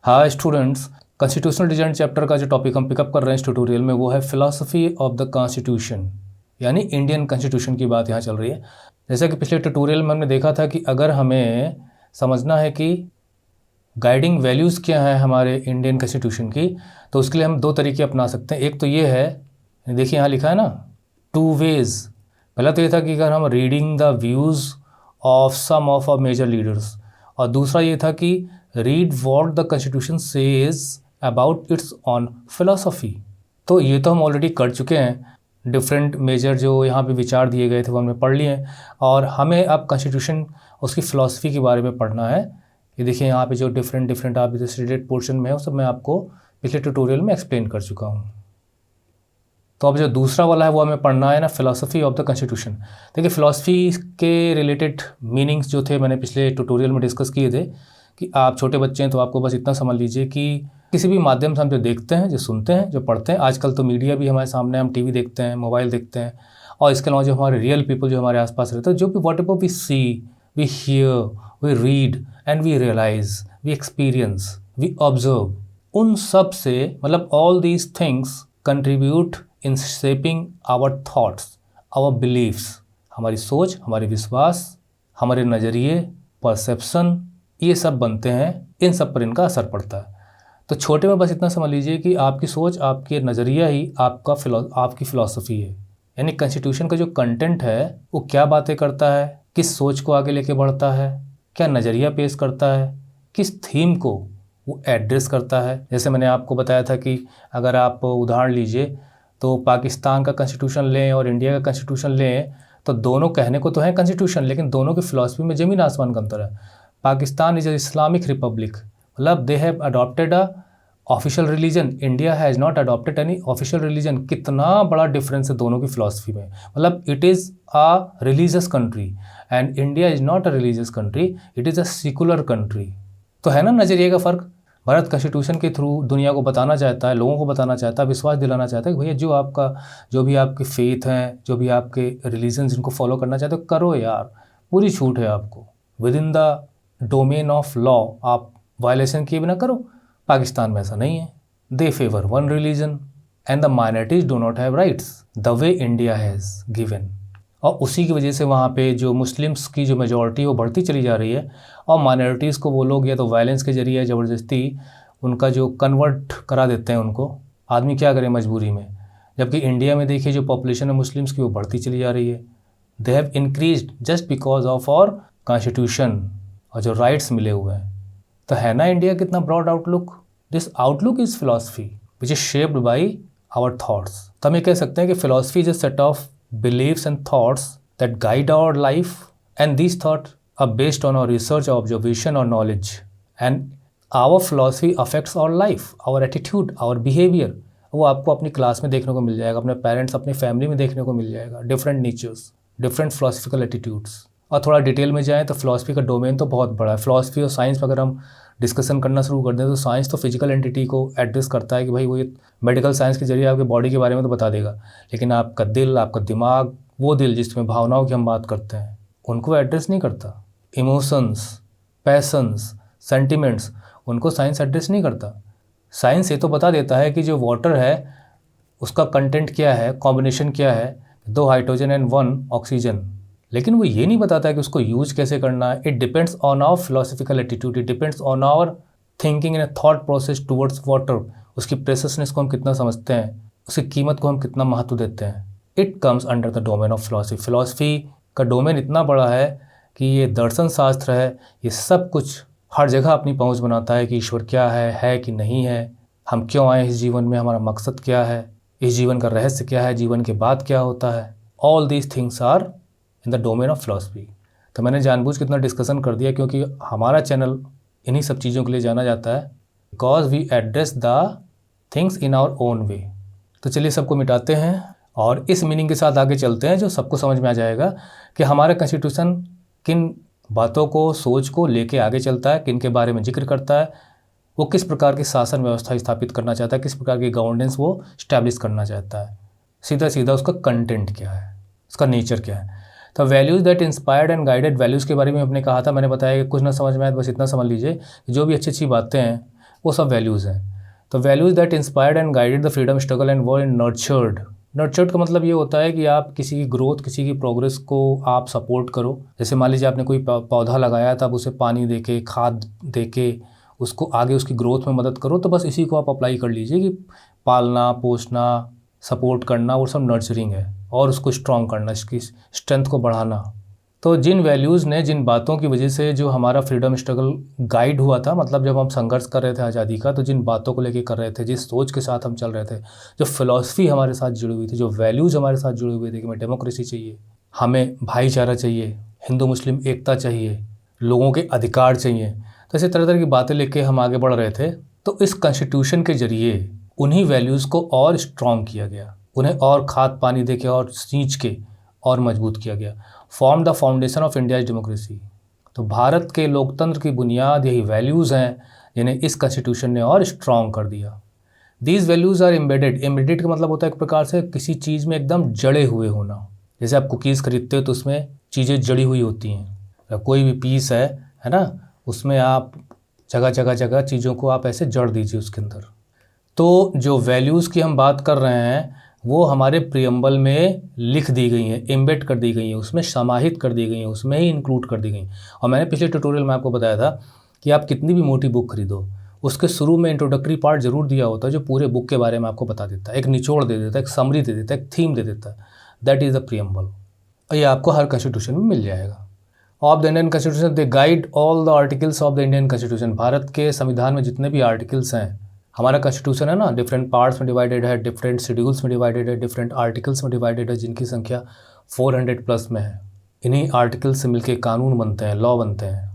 हाँ students, constitutional design chapter का जो टॉपिक हम पिकअप कर रहे हैं इस ट्यूटोरियल में वो है फिलॉसफी ऑफ द कॉन्स्टिट्यूशन, यानी इंडियन कॉन्स्टिट्यूशन की बात यहाँ चल रही है। जैसा कि पिछले ट्यूटोरियल में हमने देखा था कि अगर हमें समझना है कि गाइडिंग वैल्यूज़ क्या हैं हमारे इंडियन कॉन्स्टिट्यूशन की, तो उसके लिए हम दो तरीके अपना सकते हैं। एक तो ये है, देखिए यहाँ लिखा है ना, टू वेज। पहला तो ये था कि अगर हम reading the views of some of our major leaders, और दूसरा ये था कि read what the constitution says about its own philosophy. तो ये तो हम ऑलरेडी कर चुके हैं, डिफरेंट मेजर जो यहाँ पे विचार दिए गए थे वो हमने पढ़ लिए हैं, और हमें अब कॉन्स्टिट्यूशन उसकी फ़िलासफ़ी के बारे में पढ़ना है। ये देखिए यहाँ पे जो डिफरेंट आप इधर रिलेटेड पोर्शन में है वो सब मैं आपको पिछले ट्यूटोरियल में एक्सप्लेन कर चुका हूँ। तो अब जो दूसरा वाला है वो हमें पढ़ना है ना, फिलॉसफी ऑफ द कॉन्स्टिट्यूशन। देखिए फिलॉसफी के रिलेटेड मीनिंग्स जो थे मैंने पिछले ट्यूटोरियल में डिस्कस किए थे कि आप छोटे बच्चे हैं तो आपको बस इतना समझ लीजिए कि किसी भी माध्यम से हम जो देखते हैं, जो सुनते हैं, जो पढ़ते हैं, आजकल तो मीडिया भी हमारे सामने, हम टीवी देखते हैं, मोबाइल देखते हैं, और इसके अलावा जो हमारे रियल पीपल जो हमारे आसपास रहते हैं, जो भी whatever we see, we hear, we read and we realise, we experience, we observe, उन सब से मतलब all these things contribute in shaping our thoughts, our beliefs, हमारी सोच, हमारे विश्वास, हमारे नज़रिए, परसेप्शन, ये सब बनते हैं, इन सब पर इनका असर पड़ता है। तो छोटे में बस इतना समझ लीजिए कि आपकी सोच, आपके नज़रिया ही आपकी फ़िलासफ़ी है। यानी कॉन्स्टिट्यूशन का जो कंटेंट है वो क्या बातें करता है, किस सोच को आगे लेके बढ़ता है, क्या नज़रिया पेश करता है, किस थीम को वो एड्रेस करता है। जैसे मैंने आपको बताया था कि अगर आप उदाहरण लीजिए तो पाकिस्तान का कॉन्स्टिट्यूशन लें और इंडिया का कॉन्स्टिट्यूशन लें, तो दोनों कहने को तो हैं कॉन्स्टिट्यूशन, लेकिन दोनों की फ़िलासफ़ी में ज़मीन आसमान का अंतर है। Pakistan is a Islamic republic, मतलब they have adopted a official religion, India has not adopted any official religion. कितना बड़ा डिफरेंस है दोनों की फ़िलासफ़ी में। मतलब it is a religious country and India is not a religious country, it is a secular country. तो है ना नज़रिए का फ़र्क। भारत कॉन्स्टिट्यूशन के थ्रू दुनिया को बताना चाहता है, लोगों को बताना चाहता है, विश्वास दिलाना चाहता है कि भैया जो भी आपके फेथ हैं, जो भी आपके रिलीजन जिनको फॉलो करना चाहते हो करो यार, पूरी छूट है आपको, within the domain of law आप वायलेशन किए बिना करो। पाकिस्तान में ऐसा नहीं है, they favour one religion and the minorities do not have rights the way India has given. और उसी की वजह से वहाँ पे जो मुस्लिम्स की जो मेजॉरिटी है वो बढ़ती चली जा रही है, और माइनॉरिटीज़ को वो लोग या तो वायलेंस के जरिए ज़बरदस्ती उनका जो कन्वर्ट करा देते हैं उनको। आदमी क्या करे मजबूरी में। जबकि इंडिया में देखिए जो पॉपुलेशन है मुस्लिम्स की वो बढ़ती चली जा रही है। They have increased just because of our constitution और जो राइट्स मिले हुए हैं। तो है ना इंडिया कितना broad outlook. This outlook is philosophy which is shaped by our thoughts. तो हम ये कह सकते हैं कि philosophy is a set of beliefs and thoughts that guide our life, and these thoughts are based on our research, observation or knowledge, and our philosophy affects our life, our attitude, our behavior। वो आपको अपनी class में देखने को मिल जाएगा, अपने parents, अपनी फैमिली में देखने को मिल जाएगा। Different natures, different philosophical attitudes. और थोड़ा डिटेल में जाएँ तो फिलोसफी का डोमेन तो बहुत बड़ा है। फिलोसफी और साइंस अगर हम डिस्कशन करना शुरू कर दें तो साइंस तो फिजिकल एंटिटी को एड्रेस करता है कि भाई वो ये मेडिकल साइंस के जरिए आपके बॉडी के बारे में तो बता देगा, लेकिन आपका दिल, आपका दिमाग, वो दिल जिसमें भावनाओं की हम बात करते हैं, उनको एड्रेस नहीं करता। इमोशंस, पैशंस, सेंटिमेंट्स, उनको साइंस एड्रेस नहीं करता। साइंस ये तो बता देता है कि जो वाटर है उसका कंटेंट क्या है, कॉम्बिनेशन क्या है, 2 हाइड्रोजन एंड 1 ऑक्सीजन, लेकिन वो ये नहीं बताता कि उसको यूज कैसे करना है। It depends on our philosophical attitude, it depends on our thinking in a thought process towards water. उसकी प्रेशसनेस को हम कितना समझते हैं, उसकी कीमत को हम कितना महत्व देते हैं। It comes under the domain of philosophy. Philosophy का डोमेन इतना बड़ा है कि ये दर्शन शास्त्र है, ये सब कुछ हर जगह अपनी पहुँच बनाता है कि ईश्वर क्या है कि नहीं है, हम क्यों आए इस जीवन में, हमारा मकसद क्या है, इस जीवन का रहस्य क्या है, जीवन के बाद क्या होता है। All these things are in the domain of philosophy. तो मैंने जानबूझ के इतना डिस्कशन कर दिया क्योंकि हमारा चैनल इन्हीं सब चीज़ों के लिए जाना जाता है, because we address the things in our own way. तो चलिए सबको मिटाते हैं और इस मीनिंग के साथ आगे चलते हैं जो सबको समझ में आ जाएगा कि हमारा कॉन्स्टिट्यूशन किन बातों को, सोच को लेके आगे चलता है, किन के बारे में जिक्र करता है, वो किस प्रकार की शासन व्यवस्था स्थापित करना चाहता है, किस प्रकार की गवर्नेंस वो स्टैब्लिश करना चाहता है। सीधा सीधा उसका कंटेंट क्या है, उसका नेचर क्या है। तो values that inspired and guided, values के बारे में हमने कहा था, मैंने बताया कि कुछ ना समझ में आए बस इतना समझ लीजिए कि जो भी अच्छी अच्छी बातें हैं वो सब वैल्यूज़ हैं। तो values that inspired and guided the freedom struggle and were nurtured. Nurtured का मतलब ये होता है कि आप किसी की ग्रोथ, किसी की प्रोग्रेस को आप सपोर्ट करो। जैसे मान लीजिए आपने कोई पौधा लगाया, तब उसे पानी दे के, खाद दे के उसको आगे उसकी ग्रोथ में मदद करो। तो बस इसी को आप अप्लाई कर लीजिए कि पालना, पोसना, सपोर्ट करना, वो सब नर्चरिंग है। और उसको स्ट्रॉन्ग करना, इसकी स्ट्रेंथ को बढ़ाना। तो जिन वैल्यूज़ ने, जिन बातों की वजह से जो हमारा फ्रीडम स्ट्रगल गाइड हुआ था, मतलब जब हम संघर्ष कर रहे थे आज़ादी का, तो जिन बातों को लेके कर रहे थे, जिस सोच के साथ हम चल रहे थे, जो फ़िलॉसफी हमारे साथ जुड़ी हुई थी, जो वैल्यूज़ हमारे साथ जुड़े हुए थे कि हमें डेमोक्रेसी चाहिए, हमें भाईचारा चाहिए, हिंदू मुस्लिम एकता चाहिए, लोगों के अधिकार चाहिए, तो ऐसे तरह तरह की बातें लेके हम आगे बढ़ रहे थे। तो इस कॉन्स्टिट्यूशन के ज़रिए उन्हीं वैल्यूज़ को और स्ट्रॉन्ग किया गया, उन्हें और खाद पानी दे के और सींच के और मजबूत किया गया। Form the foundation of India's democracy. तो भारत के लोकतंत्र की बुनियाद यही वैल्यूज़ हैं, जिन्हें इस कॉन्स्टिट्यूशन ने और स्ट्रॉन्ग कर दिया। These values are embedded. Embedded का मतलब होता है एक प्रकार से किसी चीज़ में एकदम जड़े हुए होना। जैसे आप कुकीज़ खरीदते हो तो उसमें चीज़ें जड़ी हुई होती हैं। कोई भी पीस है ना, उसमें आप जगह जगह जगह चीज़ों को आप ऐसे जड़ दीजिए उसके अंदर। तो जो वैल्यूज़ की हम बात कर रहे हैं वो हमारे प्रियम्बल में लिख दी गई हैं, एम्बेड कर दी गई हैं, उसमें समाहित कर दी गई हैं, उसमें ही इंक्लूड कर दी गई। और मैंने पिछले ट्यूटोरियल में आपको बताया था कि आप कितनी भी मोटी बुक खरीदो, उसके शुरू में इंट्रोडक्टरी पार्ट ज़रूर दिया होता है जो पूरे बुक के बारे में आपको बता देता है, एक निचोड़ दे देता है, एक समरी दे देता है, एक थीम दे देता है। That is the preamble. और ये आपको हर कॉन्स्टिट्यूशन में मिल जाएगा। Of the Indian constitution they guide all the articles of the Indian constitution. Bharat के संविधान में जितने भी आर्टिकल्स हैं, हमारा कॉन्स्टिट्यूशन है ना, डिफरेंट पार्ट्स में डिवाइडेड है, डिफरेंट शेड्यूल्स में डिवाइडेड है, डिफरेंट आर्टिकल्स में डिवाइडेड है, जिनकी संख्या 400 प्लस में है। इन्हीं आर्टिकल्स से मिलके कानून बनते हैं, लॉ बनते हैं,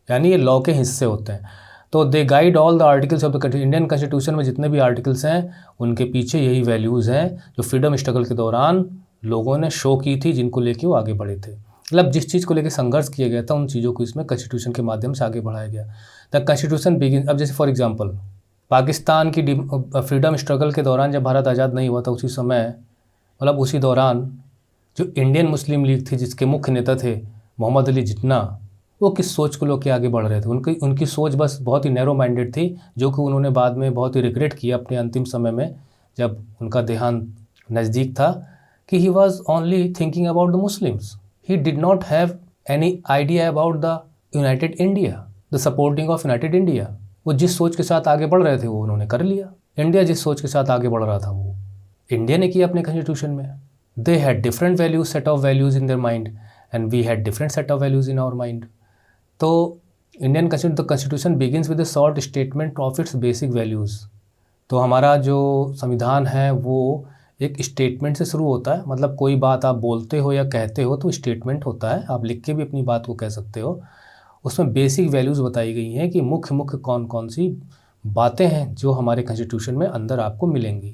यानी ये लॉ के हिस्से होते हैं। तो they guide all the articles of the Indian constitution में जितने भी आर्टिकल्स हैं, उनके पीछे यही वैल्यूज़ हैं जो फ्रीडम स्ट्रगल के दौरान लोगों ने शो की थी, जिनको लेके वो आगे बढ़े थे। मतलब जिस चीज़ को लेकर संघर्ष किया गया था, उन चीज़ों को इसमें कॉन्स्टिट्यूशन के माध्यम से आगे बढ़ाया गया। The constitution begin. अब जैसे फॉर एग्जांपल पाकिस्तान की फ्रीडम स्ट्रगल के दौरान जब भारत आज़ाद नहीं हुआ था, उसी समय, मतलब उसी दौरान जो इंडियन मुस्लिम लीग थी, जिसके मुख्य नेता थे मोहम्मद अली जिन्ना, वो किस सोच को लेकर आगे बढ़ रहे थे। उनकी सोच बस बहुत ही नैरो माइंडेड थी, जो कि उन्होंने बाद में बहुत ही रिग्रेट किया अपने अंतिम समय में, जब उनका देहांत नज़दीक था, कि he was only thinking about the Muslims. He did not have any idea about the United India, the supporting of United India. वो जिस सोच के साथ आगे बढ़ रहे थे वो उन्होंने कर लिया। इंडिया जिस सोच के साथ आगे बढ़ रहा था वो इंडिया ने किया अपने कॉन्स्टिट्यूशन में। They had different values, set of values in their mind, and we had different set of values in our mind. तो Indian constitution begins with a short statement of its basic values. तो हमारा जो संविधान है वो एक statement से शुरू होता है। मतलब कोई बात आप बोलते हो या कहते हो तो स्टेटमेंट होता है, आप लिख के भी अपनी बात को कह सकते हो। उसमें बेसिक वैल्यूज़ बताई गई हैं कि मुख्य मुख्य कौन कौन सी बातें हैं जो हमारे कॉन्स्टिट्यूशन में अंदर आपको मिलेंगी।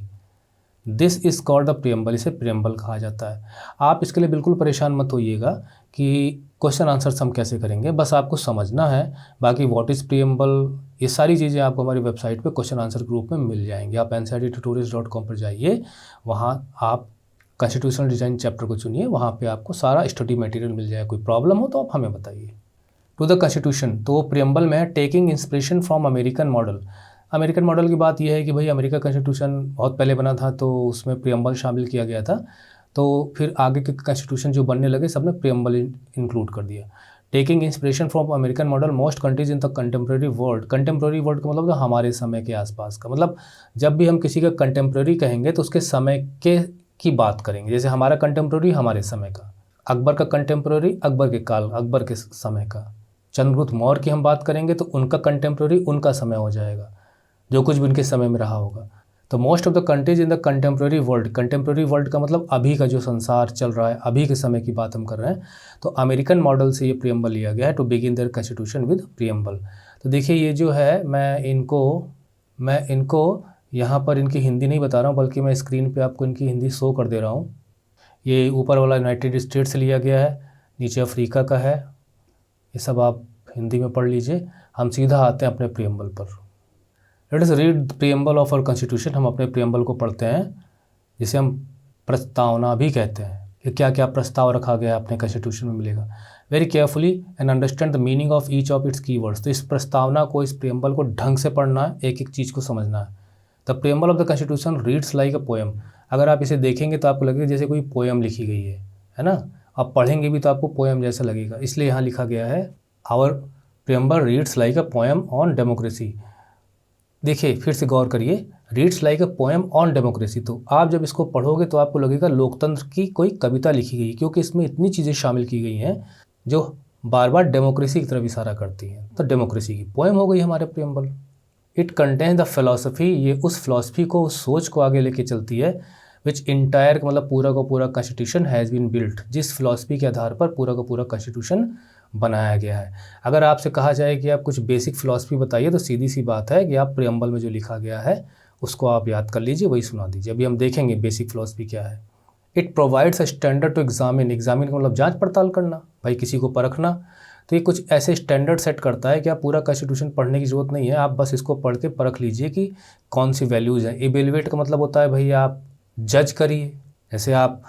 This is called the preamble. इसे प्रियम्बल कहा जाता है। आप इसके लिए बिल्कुल परेशान मत होइएगा कि क्वेश्चन आंसर्स हम कैसे करेंगे, बस आपको समझना है। बाकी व्हाट इज़ प्रियम्बल, ये सारी चीज़ें आपको हमारी वेबसाइट पे क्वेश्चन आंसर ग्रुप में मिल जाएंगी। आप ncrttutorials.com पर जाइए, वहाँ आप कॉन्स्टिट्यूशनल डिज़ाइन चैप्टर को चुनिए, वहाँ पे आपको सारा स्टडी मटेरियल मिल जाएगा। कोई प्रॉब्लम हो तो आप हमें बताइए। टू द कॉन्स्टिट्यूशन, तो वो प्रियम्बल में है taking inspiration from American model. American model की बात यह है कि भाई अमेरिका कॉन्स्टिट्यूशन बहुत पहले बना था, तो उसमें प्रियम्बल शामिल किया गया था। तो फिर आगे के कॉन्स्टिट्यूशन जो बनने लगे, सब ने प्रियम्बल इंक्लूड कर दिया। Taking inspiration from American model, most countries in the contemporary world. Contemporary world का मतलब हमारे समय के आसपास का, मतलब जब भी हम किसी का कंटेम्प्रेरी कहेंगे तो उसके समय के की बात करेंगे। जैसे हमारा कंटेम्प्रेरी हमारे समय का, अकबर का कंटेम्प्रेरी अकबर के काल, अकबर के समय का। चंद्रगुप्त मौर्य की हम बात करेंगे तो उनका कंटेम्प्रेरी उनका समय हो जाएगा, जो कुछ भी उनके समय में रहा होगा। तो most of the countries in the contemporary world, contemporary world का मतलब अभी का जो संसार चल रहा है, अभी के समय की बात हम कर रहे हैं। तो अमेरिकन मॉडल से ये प्रियम्बल लिया गया है, to begin their constitution with preamble. तो देखिए ये जो है, मैं इनको यहाँ पर इनकी हिंदी नहीं बता रहा हूँ, बल्कि मैं स्क्रीन पे आपको इनकी हिंदी शो कर दे रहा हूँ। ये ऊपर वाला यूनाइटेड स्टेट्स से लिया गया है, नीचे अफ्रीका का है, ये सब आप हिंदी में पढ़ लीजिए। हम सीधा आते हैं अपने प्रियम्बल पर। Let us read the preamble of our constitution. हम अपने प्रियम्बल को पढ़ते हैं, जिसे हम प्रस्तावना भी कहते हैं। कि क्या क्या प्रस्ताव रखा गया है अपने कॉन्स्टिट्यूशन में मिलेगा। Very carefully and understand the meaning of each of its keywords. तो इस प्रस्तावना को, इस प्रियम्बल को ढंग से पढ़ना है, एक एक चीज़ को समझना है। The preamble of the constitution reads like a poem. अगर आप इसे देखेंगे तो आपको लगेगा जैसे कोई पोएम लिखी गई है ना। आप पढ़ेंगे भी तो आपको पोएम जैसा लगेगा, इसलिए यहाँ लिखा गया है our preamble reads like a poem on democracy. देखिए फिर से गौर करिए, reads like a poem on democracy. तो आप जब इसको पढ़ोगे तो आपको लगेगा लोकतंत्र की कोई कविता लिखी गई, क्योंकि इसमें इतनी चीज़ें शामिल की गई हैं जो बार बार डेमोक्रेसी की तरफ इशारा करती हैं। तो डेमोक्रेसी की पोएम हो गई हमारे preamble. It contain the philosophy, ये उस फिलॉसफी को, उस सोच को आगे लेके चलती है, विच इंटायर मतलब पूरा का पूरा कॉन्स्टिट्यूशन हैज़ बीन बिल्ट, जिस फिलॉसफी के आधार पर पूरा का पूरा कॉन्स्टिट्यूशन बनाया गया है। अगर आपसे कहा जाए कि आप कुछ बेसिक फिलॉसफी बताइए, तो सीधी सी बात है कि आप प्रियम्बल में जो लिखा गया है उसको आप याद कर लीजिए, वही सुना दीजिए। अभी हम देखेंगे बेसिक फिलॉसफी क्या है। It provides a standard to examine, examine का मतलब जांच पड़ताल करना, भाई किसी को परखना। तो ये कुछ ऐसे स्टैंडर्ड सेट करता है कि आप पूरा कॉन्स्टिट्यूशन पढ़ने की ज़रूरत नहीं है, आप बस इसको पढ़ के परख लीजिए कि कौन सी वैल्यूज़ हैं। इवेल्युएट का मतलब होता है भाई आप जज करिए। जैसे आप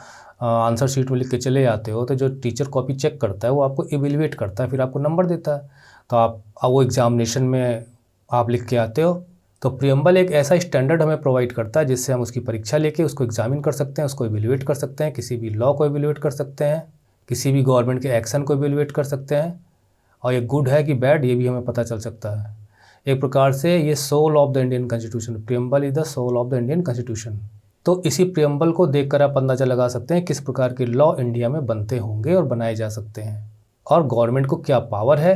आंसर शीट में लिख के चले जाते हो तो जो टीचर कॉपी चेक करता है वो आपको इवेल्युएट करता है, फिर आपको नंबर देता है। तो आप वो एग्जामिनेशन में आप लिख के आते हो। तो प्रियम्बल एक ऐसा स्टैंडर्ड हमें प्रोवाइड करता है जिससे हम उसकी परीक्षा लेके उसको एग्जामिन कर सकते हैं, उसको इवेल्युएट कर सकते हैं, किसी भी लॉ को इवेल्युएट कर सकते हैं, किसी भी गवर्नमेंट के एक्शन को इवेल्युएट कर सकते हैं। और ये गुड है कि बैड, ये भी हमें पता चल सकता है। एक प्रकार से ये soul of the Indian constitution, preamble is the soul of the Indian constitution. तो इसी प्रियम्बल को देखकर आप अंदाज़ा लगा सकते हैं किस प्रकार के लॉ इंडिया में बनते होंगे और बनाए जा सकते हैं, और गवर्नमेंट को क्या पावर है,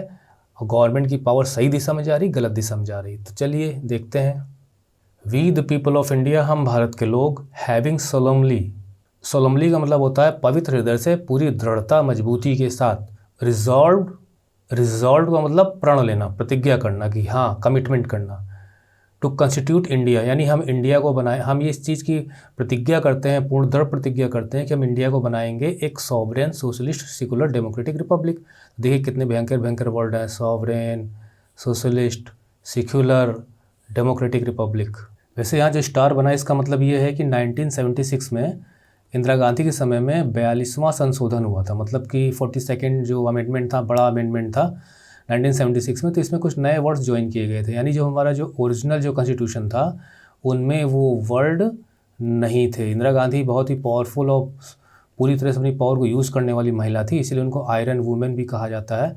और गवर्नमेंट की पावर सही दिशा में जा रही, गलत दिशा में जा रही। तो चलिए देखते हैं। We the people of India, हम भारत के लोग, हैविंग सोलमली, सोलमली का मतलब होता है पवित्र हृदय से, पूरी दृढ़ता मजबूती के साथ, रिजॉल्व, रिजॉल्व का मतलब प्रण लेना, प्रतिज्ञा करना कि हाँ, कमिटमेंट करना, टू कंस्टिट्यूट इंडिया, यानी हम इंडिया को बनाए, हम ये इस चीज़ की प्रतिज्ञा करते हैं, पूर्ण दृढ़ प्रतिज्ञा करते हैं कि हम इंडिया को बनाएंगे एक sovereign socialist secular democratic Republic. देखिए कितने भयंकर भयंकर वर्ड हैं, sovereign, socialist, secular, democratic Republic. वैसे यहाँ जो स्टार बना इसका मतलब ये है कि 1976 में इंदिरा गांधी के समय में 42वां संशोधन हुआ था, मतलब कि 42nd जो अमेंडमेंट था, बड़ा अमेंडमेंट था 1976 में। तो इसमें कुछ नए वर्ड्स ज्वाइन किए गए थे, यानी जो हमारा जो ओरिजिनल जो कॉन्स्टिट्यूशन था उनमें वो वर्ड नहीं थे। इंदिरा गांधी बहुत ही पावरफुल और पूरी तरह से अपनी पावर को यूज़ करने वाली महिला थी, इसलिए उनको आयरन वुमेन भी कहा जाता है,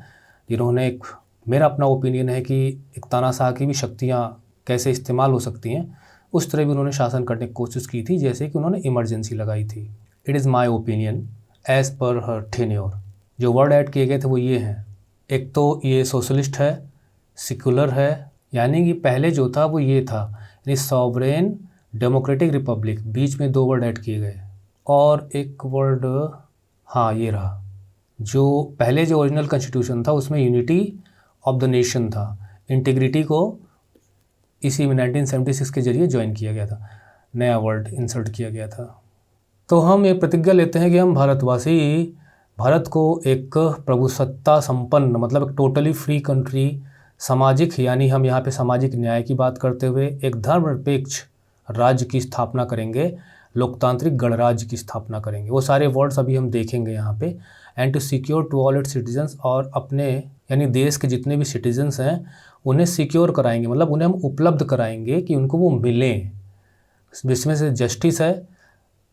जिन्होंने एक, मेरा अपना ओपिनियन है कि एक तानाशाह की भी शक्तियाँ कैसे इस्तेमाल हो सकती हैं, उस तरह भी उन्होंने शासन करने की कोशिश की थी, जैसे कि उन्होंने इमरजेंसी लगाई थी। It is my opinion as per her tenure. जो वर्ड ऐड किए गए थे वो ये हैं, एक तो ये सोशलिस्ट है, सेकुलर है, यानी कि पहले जो था वो ये था, यानी सॉवरेन डेमोक्रेटिक रिपब्लिक, बीच में 2 वर्ड ऐड किए गए, और एक वर्ड, हाँ ये रहा, जो पहले जो ओरिजिनल कॉन्स्टिट्यूशन था उसमें यूनिटी ऑफ द नेशन था, इंटीग्रिटी को इसी में 1976 के जरिए ज्वाइन किया गया था, नया वर्ड इंसर्ट किया गया था। तो हम एक प्रतिज्ञा लेते हैं कि हम भारतवासी भारत को एक प्रभुसत्ता संपन्न, मतलब एक टोटली फ्री कंट्री, सामाजिक, यानी हम यहाँ पे सामाजिक न्याय की बात करते हुए एक धर्मनिरपेक्ष राज्य की स्थापना करेंगे, लोकतांत्रिक गणराज्य की स्थापना करेंगे। वो सारे वर्ड्स अभी हम देखेंगे यहाँ पे। And to secure to all its citizens, और अपने यानी देश के जितने भी सिटीजन्स हैं उन्हें सिक्योर कराएंगे, मतलब उन्हें हम उपलब्ध कराएंगे कि उनको वो मिलें, जिसमें से जस्टिस है,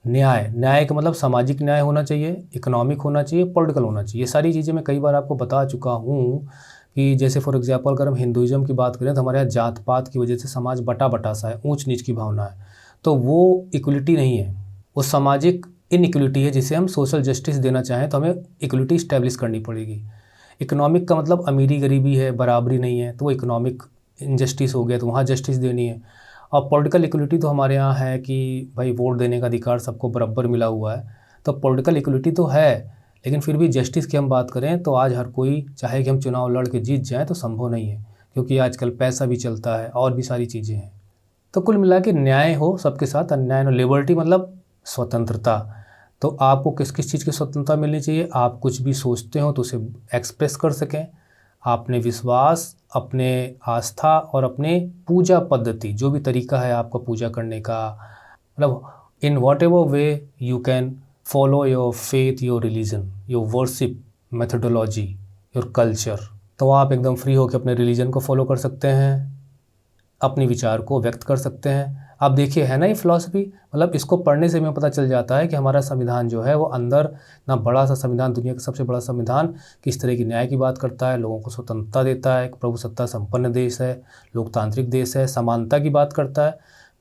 न्याय, न्याय का मतलब सामाजिक न्याय होना चाहिए, इकोनॉमिक होना चाहिए, पॉलिटिकल होना चाहिए। ये सारी चीज़ें मैं कई बार आपको बता चुका हूँ कि जैसे फॉर एग्जांपल अगर हम हिंदुज़म की बात करें तो हमारे यहाँ जात पात की वजह से समाज बटा बटा सा है, ऊंच नीच की भावना है, तो वो इक्वलिटी नहीं है, वो सामाजिक इनइक्वलिटी है, जिसे हम सोशल जस्टिस देना चाहें तो हमें इक्वलिटी इस्टेब्लिश करनी पड़ेगी। इकोनॉमिक का मतलब अमीरी गरीबी है, बराबरी नहीं है, तो वो इकोनॉमिक इनजस्टिस हो गया, तो वहाँ जस्टिस देनी है। और पॉलिटिकल इक्वलिटी तो हमारे यहाँ है कि भाई वोट देने का अधिकार सबको बराबर मिला हुआ है, तो पॉलिटिकल इक्वलिटी तो है, लेकिन फिर भी जस्टिस की हम बात करें तो आज हर कोई चाहे कि हम चुनाव लड़ के जीत जाएँ तो संभव नहीं है, क्योंकि आजकल पैसा भी चलता है और भी सारी चीज़ें हैं। तो कुल मिला के न्याय हो सबके साथ, अन्याय न, लिबर्टी मतलब स्वतंत्रता। तो आपको किस किस चीज़ की स्वतंत्रता मिलनी चाहिए, आप कुछ भी सोचते हो तो उसे एक्सप्रेस कर सकें, अपने विश्वास, अपने आस्था और अपने पूजा पद्धति, जो भी तरीका है आपका पूजा करने का, मतलब in what ever way you can follow your faith, your religion, your worship methodology, your culture. तो आप एकदम फ्री होकर अपने रिलीजन को फॉलो कर सकते हैं, अपने विचार को व्यक्त कर सकते हैं। आप देखिए, है ना ये फिलॉसफी, मतलब इसको पढ़ने से हमें पता चल जाता है कि हमारा संविधान जो है वो अंदर ना बड़ा सा संविधान, दुनिया का सबसे बड़ा संविधान किस तरह की न्याय की बात करता है, लोगों को स्वतंत्रता देता है, एक प्रभुसत्ता संपन्न देश है, लोकतांत्रिक देश है, समानता की बात करता है,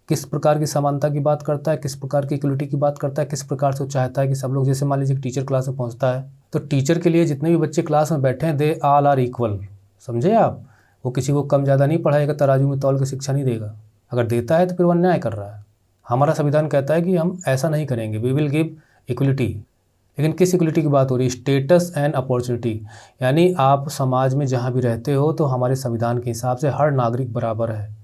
किस प्रकार की समानता की बात करता है, किस प्रकार की इक्वलिटी की बात करता है, किस प्रकार से वो चाहता है कि सब लोग, जैसे मान लीजिए टीचर क्लास में पहुँचता है तो टीचर के लिए जितने भी बच्चे क्लास में बैठे हैं दे ऑल आर इक्वल, समझे आप। वो किसी को कम ज़्यादा नहीं पढ़ाएगा, तराजू में तौल के शिक्षा नहीं देगा। अगर देता है तो फिर वो अन्याय कर रहा है। हमारा संविधान कहता है कि हम ऐसा नहीं करेंगे, वी विल गिव इक्वलिटी। लेकिन किस इक्वलिटी की बात हो रही है? स्टेटस एंड अपॉर्चुनिटी, यानी आप समाज में जहाँ भी रहते हो तो हमारे संविधान के हिसाब से हर नागरिक बराबर है।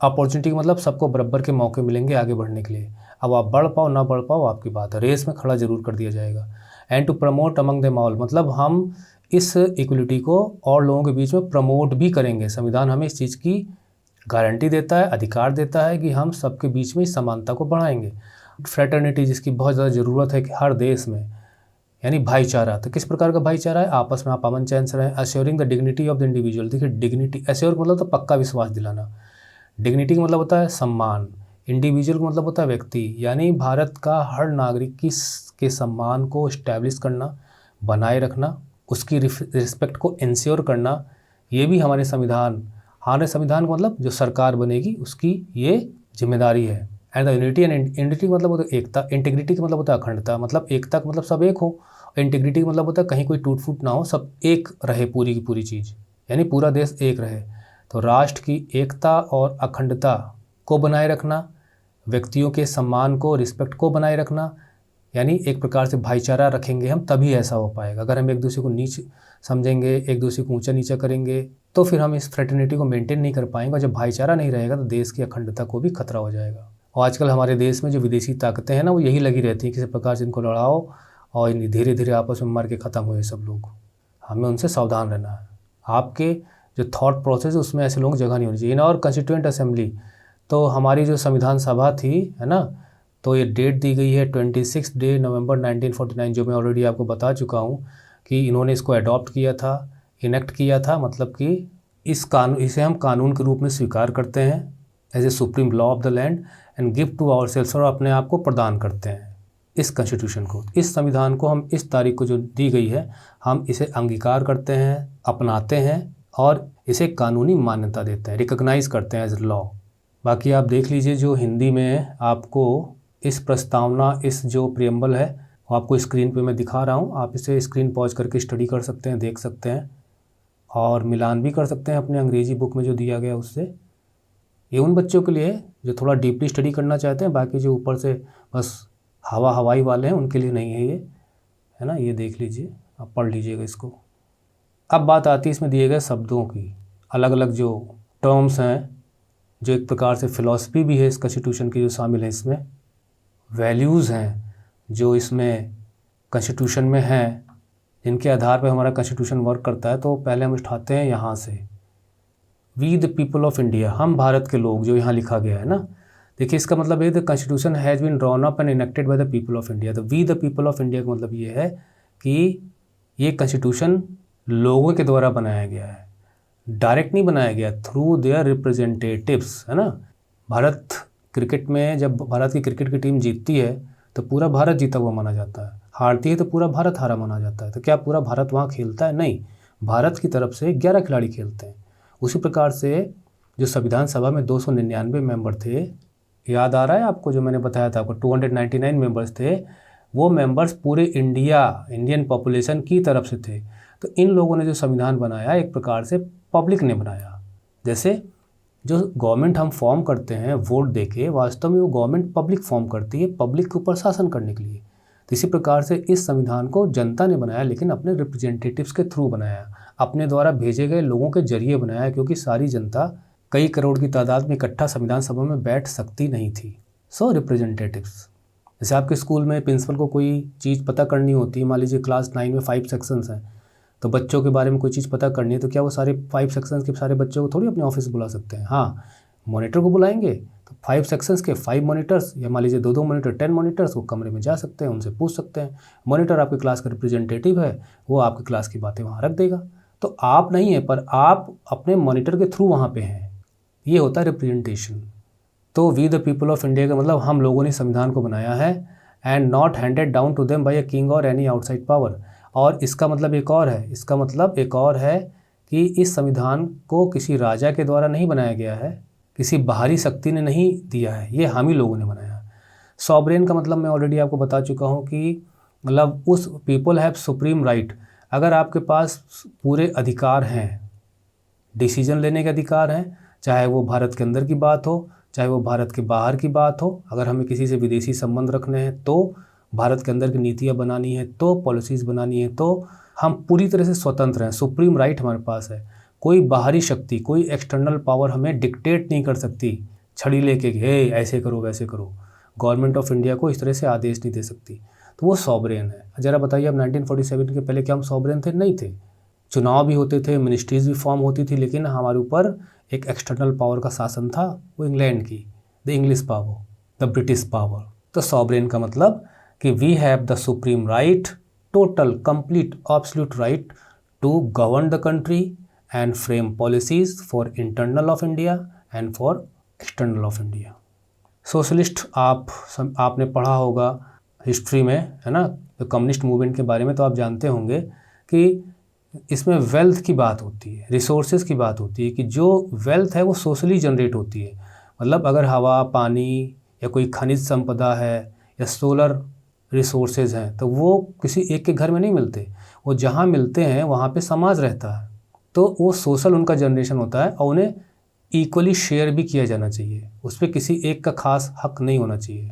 अपॉर्चुनिटी का मतलब सबको बराबर के मौके मिलेंगे आगे बढ़ने के लिए। अब आप बढ़ पाओ ना बढ़ पाओ आपकी बात है, रेस में खड़ा जरूर कर दिया जाएगा। And to promote among them all, मतलब हम इस इक्वलिटी को और लोगों के बीच में प्रमोट भी करेंगे। संविधान हमें इस चीज़ की गारंटी देता है, अधिकार देता है कि हम सबके बीच में इस समानता को बढ़ाएंगे। फ्रेटर्निटी, जिसकी बहुत ज़्यादा ज़रूरत है कि हर देश में, यानी भाईचारा। तो किस प्रकार का भाईचारा है? आपस में आप अमन चैन से रहें। Assuring the dignity of the individual, देखिए डिग्निटी, अश्योर मतलब तो पक्का विश्वास दिलाना, डिग्निटी का मतलब होता है सम्मान, इंडिविजुअल का मतलब होता है व्यक्ति, यानी भारत का हर नागरिक के सम्मान को इस्टेब्लिश करना, बनाए रखना, उसकी रिस्पेक्ट को इंश्योर करना, ये भी हमारे संविधान का मतलब जो सरकार बनेगी उसकी ये जिम्मेदारी है। And the unity and integrity का मतलब होता है एकता, इंटीग्रिटी का मतलब होता है अखंडता, मतलब एकता का मतलब सब एक हो, इंटीग्रिटी का मतलब होता है कहीं कोई टूट फूट ना हो, सब एक रहे, पूरी की पूरी चीज़, यानी पूरा देश एक रहे। तो राष्ट्र की एकता और अखंडता को बनाए रखना, व्यक्तियों के सम्मान को, रिस्पेक्ट को बनाए रखना, यानी एक प्रकार से भाईचारा रखेंगे हम तभी ऐसा हो पाएगा। अगर हम एक दूसरे को नीच समझेंगे, एक दूसरे को ऊंचा नीचा करेंगे तो फिर हम इस फ्रेटर्निटी को मेंटेन नहीं कर पाएंगे, और जब भाईचारा नहीं रहेगा तो देश की अखंडता को भी खतरा हो जाएगा। और आजकल हमारे देश में जो विदेशी ताकतें हैं ना, वो यही लगी रहती हैं किसी प्रकार से इनको लड़ाओ और धीरे धीरे आपस में मर के ख़त्म हुए सब लोग। हमें उनसे सावधान रहना है। आपके जो थॉट प्रोसेस है उसमें ऐसे लोगों की जगह नहीं होनी चाहिए। और कॉन्स्टिट्यूएंट असेंबली, तो हमारी जो संविधान सभा थी, है ना, तो ये डेट दी गई है 26 नवंबर 1949, जो मैं ऑलरेडी आपको बता चुका हूँ कि इन्होंने इसको अडॉप्ट किया था, इनेक्ट किया था, मतलब कि इसे हम कानून के रूप में स्वीकार करते हैं as a supreme law of the land and give to ourselves, और अपने आप को प्रदान करते हैं इस कॉन्स्टिट्यूशन को। इस संविधान को हम इस तारीख को जो दी गई है, हम इसे अंगीकार करते हैं, अपनाते हैं और इसे कानूनी मान्यता देते हैं, रिकॉग्नाइज करते हैं एज लॉ। बाकी आप देख लीजिए, जो हिंदी में आपको इस प्रस्तावना, इस जो प्रियम्बल है वो आपको स्क्रीन पे मैं दिखा रहा हूँ, आप इसे स्क्रीन पॉज करके स्टडी कर सकते हैं, देख सकते हैं और मिलान भी कर सकते हैं अपने अंग्रेजी बुक में जो दिया गया उससे। ये उन बच्चों के लिए जो थोड़ा डीपली स्टडी करना चाहते हैं, बाकी जो ऊपर से बस हवाई वाले हैं उनके लिए नहीं है ये, है ना। ये देख लीजिए, आप पढ़ लीजिएगा इसको। अब बात आती है इसमें दिए गए शब्दों की, अलग अलग जो टर्म्स हैं, जो एक प्रकार से फ़िलॉसफी भी है इस कॉन्स्टिट्यूशन की जो शामिल है इसमें, वैल्यूज़ हैं जो इसमें कॉन्स्टिट्यूशन में हैं, जिनके आधार पर हमारा कॉन्स्टिट्यूशन वर्क करता है। तो पहले हम उठाते हैं यहाँ से, we the people of India, हम भारत के लोग, जो यहाँ लिखा गया है ना। देखिए इसका मतलब है the constitution has been drawn up and enacted by the people of India. तो we the people of India का मतलब ये है कि ये कॉन्स्टिट्यूशन लोगों के द्वारा बनाया गया है, डायरेक्ट नहीं बनाया गया, थ्रू देयर रिप्रेजेंटेटिव्स, है ना। भारत क्रिकेट में जब भारत की क्रिकेट की टीम जीतती है तो पूरा भारत जीता हुआ माना जाता है, हारती है तो पूरा भारत हारा माना जाता है। तो क्या पूरा भारत वहाँ खेलता है? नहीं, भारत की तरफ से 11 खिलाड़ी खेलते हैं। उसी प्रकार से जो संविधान सभा में 299 मेंबर थे, याद आ रहा है आपको जो मैंने बताया था आपको, 299 मेंबर्स थे, वो मेंबर्स पूरे इंडियन पॉपुलेशन की तरफ से थे। तो इन लोगों ने जो संविधान बनाया एक प्रकार से पब्लिक ने बनाया। जैसे जो गवर्नमेंट हम फॉर्म करते हैं वोट देके, वास्तव में वो गवर्नमेंट पब्लिक फॉर्म करती है पब्लिक के ऊपर शासन करने के लिए। तो इसी प्रकार से इस संविधान को जनता ने बनाया, लेकिन अपने रिप्रेजेंटेटिव्स के थ्रू बनाया, अपने द्वारा भेजे गए लोगों के जरिए बनाया, क्योंकि सारी जनता कई करोड़ की तादाद में इकट्ठा संविधान सभा में बैठ सकती नहीं थी। सो रिप्रेजेंटेटिव्स, जैसे आपके स्कूल में प्रिंसिपल को कोई चीज़ पता करनी होती है, मान लीजिए क्लास 9 में 5 सेक्शंस हैं, तो बच्चों के बारे में कोई चीज़ पता करनी है, तो क्या वो सारे 5 सेक्शंस के सारे बच्चों को थोड़ी अपने ऑफिस बुला सकते हैं? हाँ, मॉनिटर को बुलाएंगे तो 5 सेक्शंस के 5 मॉनिटर्स या मान लीजिए 2-2 मॉनिटर 10 मॉनिटर्स वो कमरे में जा सकते हैं, उनसे पूछ सकते हैं। मॉनिटर आपकी क्लास का रिप्रेजेंटेटिव है, वो आपकी क्लास की बातें वहाँ रख देगा। तो आप नहीं है पर आप अपने मॉनिटर के थ्रू वहाँ पे हैं, ये होता है रिप्रेजेंटेशन। तो we the people of India का मतलब हम लोगों ने संविधान को बनाया है and not handed down to them by a king और एनी आउटसाइड पावर। और इसका मतलब एक और है, इसका मतलब एक और है कि इस संविधान को किसी राजा के द्वारा नहीं बनाया गया है, किसी बाहरी शक्ति ने नहीं दिया है, ये हम ही लोगों ने बनाया है। सॉवरेन का मतलब मैं ऑलरेडी आपको बता चुका हूँ कि मतलब उस पीपल हैव सुप्रीम राइट। अगर आपके पास पूरे अधिकार हैं, डिसीजन लेने के अधिकार हैं, चाहे वो भारत के अंदर की बात हो चाहे वो भारत के बाहर की बात हो, अगर हमें किसी से विदेशी संबंध रखने हैं तो, भारत के अंदर की नीतियाँ बनानी है तो, पॉलिसीज़ बनानी है तो, हम पूरी तरह से स्वतंत्र हैं। सुप्रीम राइट हमारे पास है। कोई बाहरी शक्ति, कोई एक्सटर्नल पावर हमें डिक्टेट नहीं कर सकती छड़ी लेके हे ऐसे करो वैसे करो। गवर्नमेंट ऑफ इंडिया को इस तरह से आदेश नहीं दे सकती, तो वो सॉवरेन है। ज़रा बताइए, अब 1947 के पहले क्या हम सॉवरेन थे? नहीं थे। चुनाव भी होते थे, मिनिस्ट्रीज भी फॉर्म होती थी, लेकिन हमारे ऊपर एक एक्सटर्नल पावर का शासन था, वो इंग्लैंड की, the English power, the British power. तो सॉवरेन का मतलब कि we have the supreme right, total complete absolute right to govern the country and frame policies for internal of India and for external of India. Socialist आपने पढ़ा होगा history में, है ना, तो कम्युनिस्ट मूवमेंट के बारे में तो आप जानते होंगे कि इसमें वेल्थ की बात होती है, रिसोर्सेज की बात होती है कि जो वेल्थ है वो सोशली जनरेट होती है। मतलब अगर हवा, पानी या कोई खनिज संपदा है या सोलर रिसोर्सेज हैं तो वो किसी एक के घर में नहीं मिलते, वो जहाँ मिलते हैं वहाँ पे समाज रहता है, तो वो सोशल उनका जनरेशन होता है और उन्हें इक्वली शेयर भी किया जाना चाहिए, उस पर किसी एक का खास हक नहीं होना चाहिए।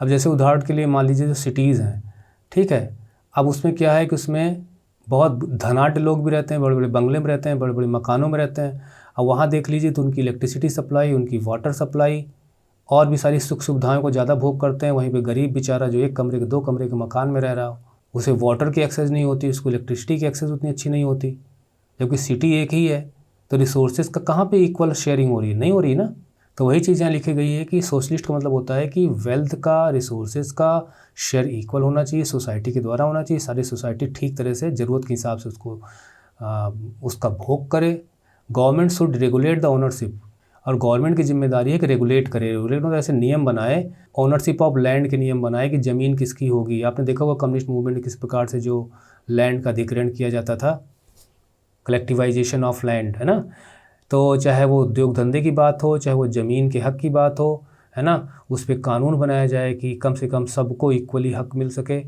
अब जैसे उदाहरण के लिए मान लीजिए जो सिटीज़ हैं, ठीक है, अब उसमें क्या है कि उसमें बहुत धनाढ्य लोग भी रहते हैं, बड़े बड़े बंगले में रहते हैं, बड़े बड़े मकानों में रहते हैं। अब वहाँ देख लीजिए तो उनकी इलेक्ट्रिसिटी सप्लाई, उनकी वाटर सप्लाई और भी सारी सुख सुविधाओं को ज़्यादा भोग करते हैं। वहीं पे गरीब बेचारा जो 1 कमरे के 2 कमरे के मकान में रह रहा हो, उसे वाटर की एक्सेस नहीं होती, उसको इलेक्ट्रिसिटी की एक्सेस उतनी अच्छी नहीं होती। जबकि सिटी एक ही है तो रिसोर्सेज का कहाँ पे इक्वल शेयरिंग हो रही है? नहीं हो रही ना। तो वही चीज़ यहाँ लिखी गई है कि सोशलिस्ट का मतलब होता है कि वेल्थ का, रिसोर्सेज का शेयर इक्वल होना चाहिए, सोसाइटी के द्वारा होना चाहिए, सारी सोसाइटी ठीक तरह से ज़रूरत के हिसाब से उसका भोग करे। Government should regulate the ownership, और गवर्नमेंट की जिम्मेदारी है कि रेगुलेट करे। रेगुलेट मतलब ऐसे नियम बनाए, ओनरशिप ऑफ लैंड के नियम बनाए कि ज़मीन किसकी होगी। आपने देखा होगा कम्युनिस्ट मूवमेंट किस प्रकार से जो लैंड का अधिग्रहण किया जाता था, कलेक्टिवाइजेशन ऑफ लैंड, है ना। तो चाहे वो उद्योग धंधे की बात हो, चाहे वो ज़मीन के हक़ की बात हो, है ना, उस पर कानून बनाया जाए कि कम से कम सबको इक्वली हक़ मिल सके।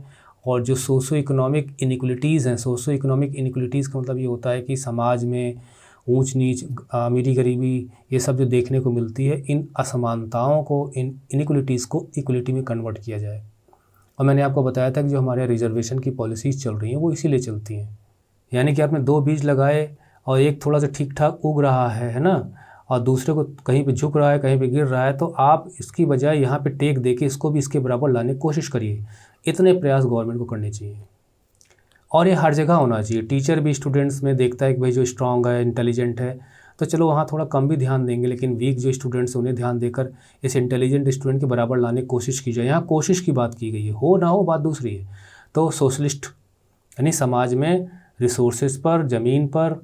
और जो सोशो इकोनॉमिक इनइक्वलिटीज़ हैं, सोशो इकोनॉमिक इनइक्वलिटीज़ का मतलब ये होता है कि समाज में ऊंच नीच, अमीरी गरीबी, ये सब जो देखने को मिलती है, इन असमानताओं को, इन इनइक्वलिटीज़ को इक्वलिटी में कन्वर्ट किया जाए। और मैंने आपको बताया था कि जो हमारे रिजर्वेशन की पॉलिसीज़ चल रही हैं वो इसीलिए चलती हैं। यानी कि आपने 2 बीज लगाए और एक थोड़ा सा ठीक ठाक उग रहा है ना, और दूसरे को कहीं पे झुक रहा है, कहीं पे गिर रहा है, तो आप इसकी बजाय यहाँ पे टेक दे के इसको भी इसके बराबर लाने की कोशिश करिए। इतने प्रयास गवर्नमेंट को करने चाहिए और ये हर जगह होना चाहिए। टीचर भी स्टूडेंट्स में देखता है कि भाई जो स्ट्रांग है, इंटेलिजेंट है, तो चलो वहाँ थोड़ा कम भी ध्यान देंगे, लेकिन वीक जो स्टूडेंट्स हैं उन्हें ध्यान देकर इस इंटेलिजेंट स्टूडेंट के बराबर लाने की कोशिश की जाए। यहाँ कोशिश की बात की गई है, हो ना हो बात दूसरी है। तो सोशलिस्ट यानी समाज में रिसोर्सेज पर, ज़मीन पर,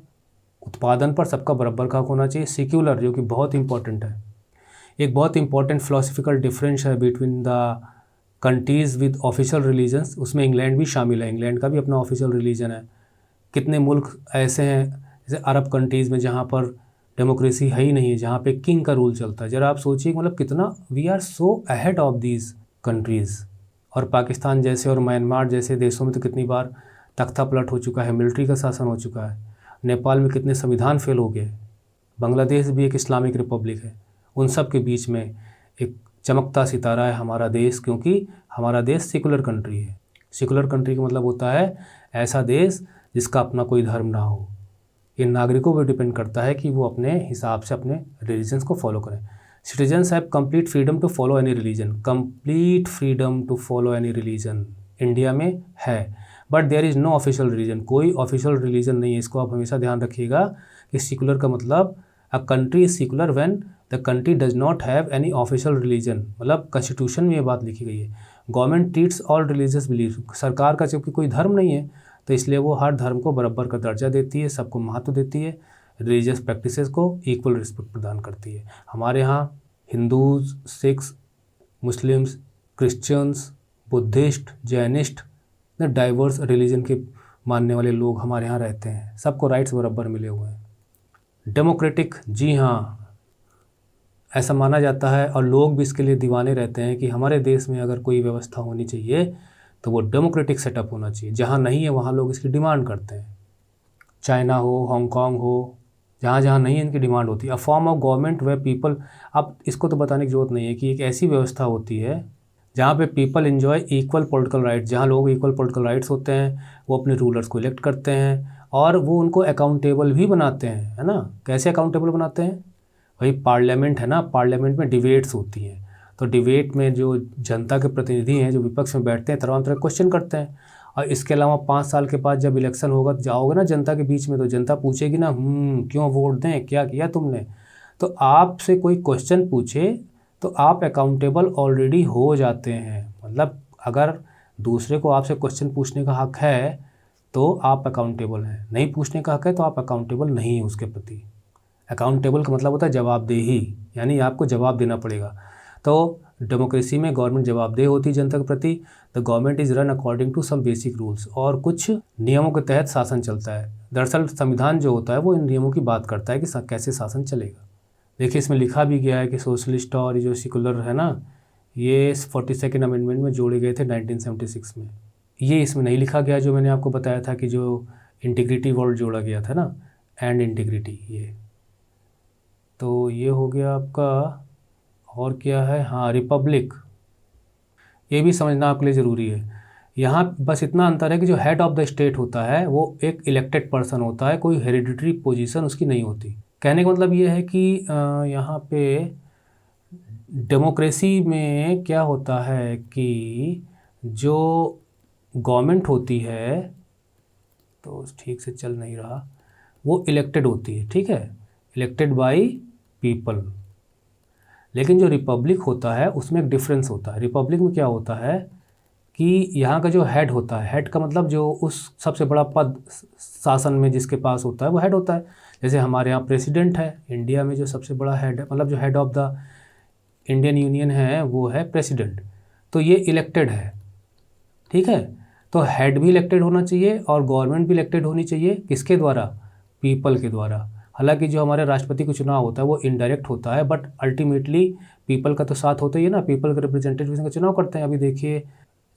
उत्पादन पर सबका बराबर का हक होना चाहिए। सेक्युलर, जो कि बहुत इंपॉर्टेंट है, एक बहुत इंपॉर्टेंट फिलोसफिकल डिफरेंस है between the countries with official religions, उसमें इंग्लैंड भी शामिल है। इंग्लैंड का भी अपना ऑफिशियल रिलीजन है। कितने मुल्क ऐसे हैं जैसे अरब कंट्रीज़ में जहाँ पर डेमोक्रेसी है ही नहीं है, जहाँ पे किंग का रूल चलता है। ज़रा आप सोचिए मतलब कितना we are so ahead of these countries. और पाकिस्तान जैसे और म्यांमार जैसे देशों में तो कितनी बार तख्ता पलट हो चुका है, मिलिट्री का शासन हो चुका है। नेपाल में कितने संविधान फेल हो गए। बांग्लादेश भी एक इस्लामिक रिपब्लिक है। उन सब के बीच में एक चमकता सितारा है हमारा देश, क्योंकि हमारा देश सेकुलर कंट्री है। सेकुलर कंट्री का मतलब होता है ऐसा देश जिसका अपना कोई धर्म ना हो। इन नागरिकों पर डिपेंड करता है कि वो अपने हिसाब से अपने रिलीजन्स को फॉलो करें। Citizens have complete freedom to follow any religion. Complete freedom to follow any religion India में है, but there is no official religion. कोई ऑफिशियल रिलीजन नहीं है। इसको आप हमेशा ध्यान रखिएगा कि सेकुलर का मतलब a country is secular when the country does not have any official religion, मतलब कॉन्स्टिट्यूशन में ये बात लिखी गई है। Government treats all religious belief, सरकार का जबकि कोई धर्म नहीं है तो इसलिए वो हर धर्म को बराबर का दर्जा देती है, सबको महत्व देती है, रिलीजियस प्रैक्टिसेस को इक्वल रिस्पेक्ट प्रदान करती है। हमारे यहाँ Hindus, Sikhs, Muslims, Christians, Buddhist, Jainist, diverse religion के मानने वाले लोग हमारे यहाँ रहते हैं, सबको राइट्स बराबर मिले हुए हैं। डेमोक्रेटिक, जी हाँ, ऐसा माना जाता है और लोग भी इसके लिए दीवाने रहते हैं कि हमारे देश में अगर कोई व्यवस्था होनी चाहिए तो वो डेमोक्रेटिक सेटअप होना चाहिए। जहाँ नहीं है वहाँ लोग इसकी डिमांड करते हैं। चाइना हो, हांगकांग हो, जहाँ जहाँ नहीं है इनकी डिमांड होती है। A form of government way people, अब इसको तो बताने की ज़रूरत नहीं है कि एक ऐसी व्यवस्था होती है जहाँ पे people enjoy equal political rights, जहाँ लोग इक्वल पॉलिटिकल राइट्स होते हैं, वो अपने रूलर्स को इलेक्ट करते हैं और वो उनको अकाउंटेबल भी बनाते हैं, है ना। कैसे अकाउंटेबल बनाते हैं? भाई पार्लियामेंट है ना, पार्लियामेंट में डिबेट्स होती हैं, तो डिबेट में जो जनता के प्रतिनिधि हैं, जो विपक्ष में बैठते हैं, तरह तरह क्वेश्चन करते हैं। और इसके अलावा 5 साल के बाद जब इलेक्शन होगा, जाओगे ना जनता के बीच में, तो जनता पूछेगी ना, क्यों वोट दें, क्या किया तुमने। तो आपसे कोई क्वेश्चन पूछे तो आप अकाउंटेबल ऑलरेडी हो जाते हैं। मतलब अगर दूसरे को आपसे क्वेश्चन पूछने का हक है तो आप अकाउंटेबल हैं, नहीं पूछने का हक है तो आप अकाउंटेबल नहीं हैं उसके प्रति। अकाउंटेबल का मतलब होता है जवाबदेही, यानी आपको जवाब देना पड़ेगा। तो डेमोक्रेसी में गवर्नमेंट जवाबदेह होती है जनता के प्रति। The government is run according to some basic rules, और कुछ नियमों के तहत शासन चलता है। दरअसल संविधान जो होता है वो इन नियमों की बात करता है कि कैसे शासन चलेगा। देखिए इसमें लिखा भी गया है कि सोशलिस्ट और जो सेकुलर है ना, ये 42nd अमेंडमेंट में जोड़े गए थे 1976 में। ये इसमें नहीं लिखा गया जो मैंने आपको बताया था कि जो इंटीग्रिटी वर्ड जोड़ा गया था ना, एंड इंटीग्रिटी, ये तो ये हो गया आपका। और क्या है, हाँ, रिपब्लिक, ये भी समझना आपके लिए ज़रूरी है। यहाँ बस इतना अंतर है कि जो हेड ऑफ़ द स्टेट होता है वो एक इलेक्टेड पर्सन होता है, कोई हेरिडिटरी पोजीशन उसकी नहीं होती। कहने का मतलब ये है कि यहाँ पे डेमोक्रेसी में क्या होता है कि जो गवर्नमेंट होती है, तो ठीक से चल नहीं रहा, वो इलेक्टेड होती है, ठीक है, इलेक्टेड बाय पीपल। लेकिन जो रिपब्लिक होता है उसमें एक डिफरेंस होता है। रिपब्लिक में क्या होता है कि यहाँ का जो हेड होता है, हेड का मतलब जो उस सबसे बड़ा पद शासन में जिसके पास होता है वो हेड होता है। जैसे हमारे यहाँ प्रेसिडेंट है, इंडिया में जो सबसे बड़ा हेड है, मतलब जो head of the Indian union है वो है प्रेसिडेंट, तो ये इलेक्टेड है, ठीक है। तो हेड भी इलेक्टेड होना चाहिए और गवर्नमेंट भी इलेक्टेड होनी चाहिए, किसके द्वारा? पीपल के द्वारा। हालांकि जो हमारे राष्ट्रपति का चुनाव होता है वो इनडायरेक्ट होता है, बट अल्टीमेटली पीपल का तो साथ होता ही है ना, पीपल के रिप्रेजेंटेटिव का चुनाव करते हैं। अभी देखिए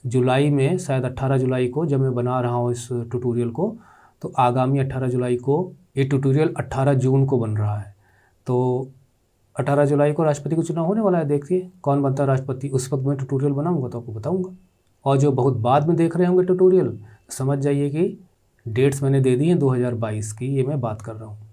जुलाई में, शायद 18 जुलाई को, जब मैं बना रहा हूँ इस ट्यूटोरियल को, तो आगामी 18 जुलाई को, ये ट्यूटोरियल 18 जून को बन रहा है, तो 18 जुलाई को राष्ट्रपति का चुनाव होने वाला है। देखिए कौन बनता है राष्ट्रपति, उस वक्त मैं ट्यूटोरियल बनाऊंगा तो आपको बताऊंगा। और जो बहुत बाद में देख रहे होंगे ट्यूटोरियल, समझ जाइए कि डेट्स मैंने दे दी हैं 2022 की, ये मैं बात कर रहा हूँ।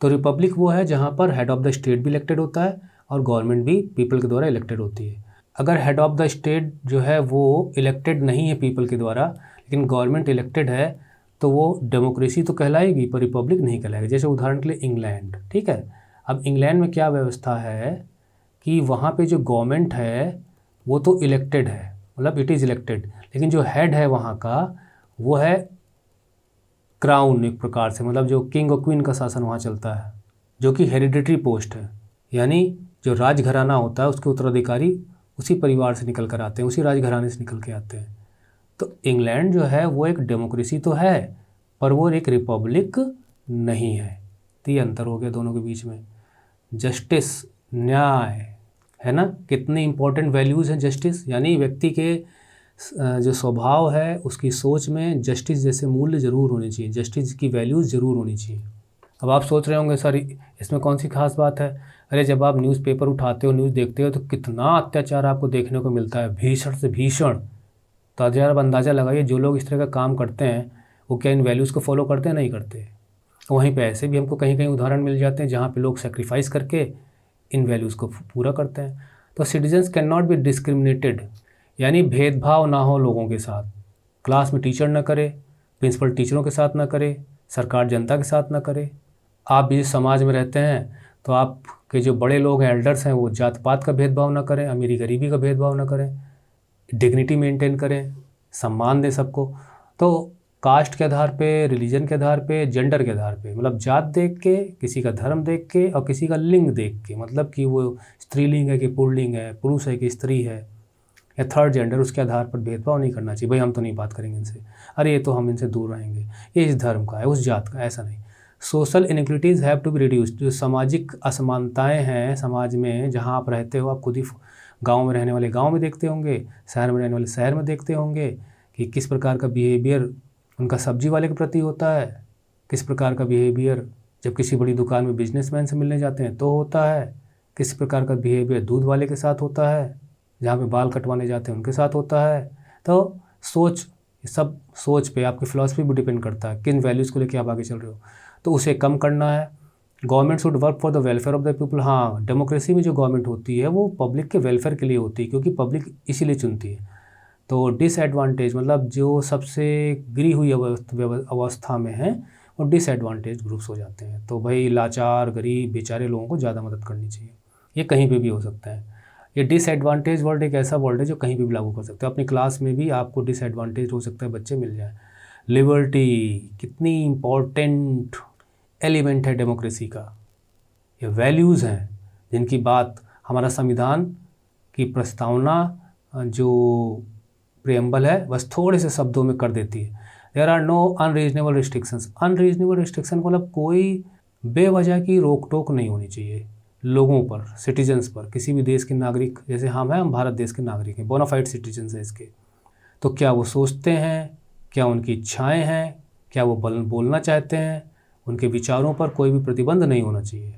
तो रिपब्लिक वो है जहाँ पर हेड ऑफ़ द स्टेट भी इलेक्टेड होता है और गवर्नमेंट भी पीपल के द्वारा इलेक्टेड होती है। अगर हेड ऑफ़ द स्टेट जो है वो इलेक्टेड नहीं है पीपल के द्वारा, लेकिन गवर्नमेंट इलेक्टेड है, तो वो डेमोक्रेसी तो कहलाएगी पर रिपब्लिक नहीं कहलाएगी। जैसे उदाहरण के लिए इंग्लैंड, ठीक है। अब इंग्लैंड में क्या व्यवस्था है कि वहाँ पे जो गवर्नमेंट है वो तो इलेक्टेड है, मतलब इट इज़ इलेक्टेड, लेकिन जो हेड है वहाँ का वो है क्राउन, एक प्रकार से, मतलब जो किंग और क्वीन का शासन वहाँ चलता है, जो कि हेरिडिटरी पोस्ट है, यानी जो राजघराना होता है उसके उत्तराधिकारी उसी परिवार से निकल कर आते हैं, उसी राजघराने से निकल के आते हैं। तो इंग्लैंड जो है वो एक डेमोक्रेसी तो है पर वो एक रिपब्लिक नहीं है। तो ये अंतर हो गया दोनों के बीच में। जस्टिस, न्याय, है ना, कितनी इंपॉर्टेंट वैल्यूज़ हैं जस्टिस, यानी व्यक्ति के जो स्वभाव है उसकी सोच में जस्टिस जैसे मूल्य ज़रूर होने चाहिए, जस्टिस की वैल्यूज़ ज़रूर होनी चाहिए। अब आप सोच रहे होंगे सर इसमें कौन सी खास बात है। अरे जब आप न्यूज़पेपर उठाते हो, न्यूज़ देखते हो, तो कितना अत्याचार आपको देखने को मिलता है, भीषण से भीषण। तो आप अंदाज़ा लगाइए जो लोग इस तरह का काम करते हैं वो क्या इन वैल्यूज़ को फॉलो करते हैं? नहीं करते। वहीं पे ऐसे भी हमको कहीं कहीं उदाहरण मिल जाते हैं जहाँ पे लोग सेक्रीफाइस करके इन वैल्यूज़ को पूरा करते हैं। तो citizens can not be discriminated, यानी भेदभाव ना हो लोगों के साथ। क्लास में टीचर ना करे, प्रिंसिपल टीचरों के साथ ना करे, सरकार जनता के साथ ना करे। आप भी जिस समाज में रहते हैं तो आपके जो बड़े लोग हैं, एल्डर्स हैं, वो जात पात का भेदभाव ना करें, अमीरी गरीबी का भेदभाव ना करें, डिग्निटी मेंटेन करें, सम्मान दें सबको। तो कास्ट के आधार पे, रिलीजन के आधार पे, जेंडर के आधार पे, मतलब जात देख के, किसी का धर्म देख के और किसी का लिंग देख के, मतलब कि वो स्त्रीलिंग है कि पुल्लिंग है, पुरुष है कि स्त्री है या थर्ड जेंडर, उसके आधार पर भेदभाव नहीं करना चाहिए। भाई हम तो नहीं बात करेंगे इनसे, अरे ये तो हम इनसे दूर रहेंगे, ये इस धर्म का है, उस जात का, ऐसा नहीं। Social inequities have to be reduced. जो सामाजिक असमानताएं हैं समाज में, जहाँ आप रहते हो, आप खुद ही गाँव में रहने वाले गाँव में देखते होंगे, शहर में रहने वाले शहर में देखते होंगे कि किस प्रकार का बिहेवियर उनका सब्जी वाले के प्रति होता है, किस प्रकार का बिहेवियर जब किसी बड़ी दुकान में बिजनेसमैन से मिलने जाते हैं तो होता है, किस प्रकार का बिहेवियर दूध वाले के साथ होता है, जहाँ पे बाल कटवाने जाते हैं उनके साथ होता है। तो सोच, सब सोच पे, आपकी फ़िलॉसफी भी डिपेंड करता है, किन वैल्यूज़ को लेकर आप आगे चल रहे हो। तो उसे कम करना है। Government should work for the welfare of the people. हाँ, डेमोक्रेसी में जो गवर्नमेंट होती है वो पब्लिक के वेलफेयर के लिए होती है, क्योंकि पब्लिक इसीलिए चुनती है। तो डिसएडवांटेज मतलब जो सबसे गिरी हुई अवस्था में है वो डिसएडवांटेज ग्रुप्स हो जाते हैं। तो भाई लाचार, गरीब, बेचारे लोगों को ज़्यादा मदद करनी चाहिए। ये कहीं पे भी हो सकता है। ये डिसएडवांटेज वर्ड एक ऐसा वर्ड है जो कहीं पे भी लागू कर सकते हो। अपनी क्लास में भी आपको डिसएडवांटेज हो सकता है बच्चे मिल जाए। लिबर्टी कितनी इम्पोर्टेंट एलिमेंट है डेमोक्रेसी का। ये वैल्यूज़ हैं जिनकी बात हमारा संविधान की प्रस्तावना जो प्रियम्बल है बस थोड़े से शब्दों में कर देती है। There are no unreasonable restrictions. Unreasonable restriction मतलब कोई बेवजह की रोक टोक नहीं होनी चाहिए लोगों पर, सिटीजन्स पर। किसी भी देश के नागरिक, जैसे हम भारत देश के नागरिक हैं, बोनाफाइड सिटीजन्स हैं इसके, तो क्या वो सोचते हैं, क्या उनकी इच्छाएं हैं, क्या वो बोलना चाहते हैं, उनके विचारों पर कोई भी प्रतिबंध नहीं होना चाहिए।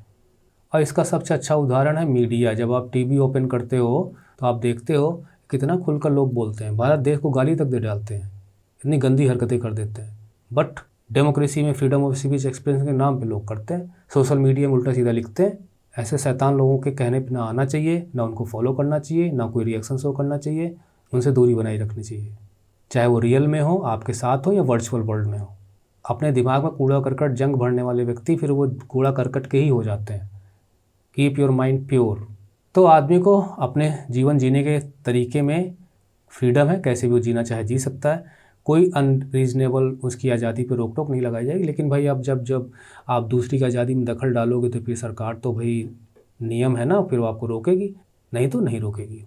और इसका सबसे अच्छा उदाहरण है मीडिया। जब आप टीवी ओपन करते हो तो आप देखते हो कितना खुलकर लोग बोलते हैं, भारत देश को गाली तक दे डालते हैं, इतनी गंदी हरकतें कर देते हैं। बट डेमोक्रेसी में फ्रीडम ऑफ स्पीच एक्सप्रेशन के नाम पे लोग करते हैं, सोशल मीडिया में उल्टा सीधा लिखते हैं। ऐसे शैतान लोगों के कहने पे ना आना चाहिए, ना उनको फॉलो करना चाहिए, ना कोई रिएक्शन शो करना चाहिए, उनसे दूरी बनाई रखनी चाहिए, चाहे वो रियल में हो, आपके साथ हो, या वर्चुअल वर्ल्ड में हो। अपने दिमाग में कूड़ा करकट जंग भरने वाले व्यक्ति फिर वो कूड़ा करकट के ही हो जाते हैं। Keep your mind pure. तो आदमी को अपने जीवन जीने के तरीके में फ्रीडम है, कैसे भी वो जीना चाहे जी सकता है। कोई अनरीजनेबल उसकी आज़ादी पर रोक टोक नहीं लगाई जाएगी। लेकिन भाई अब जब आप दूसरी की आज़ादी में दखल डालोगे तो फिर सरकार तो भाई नियम है ना, फिर वो आपको रोकेगी, नहीं तो नहीं रोकेगी।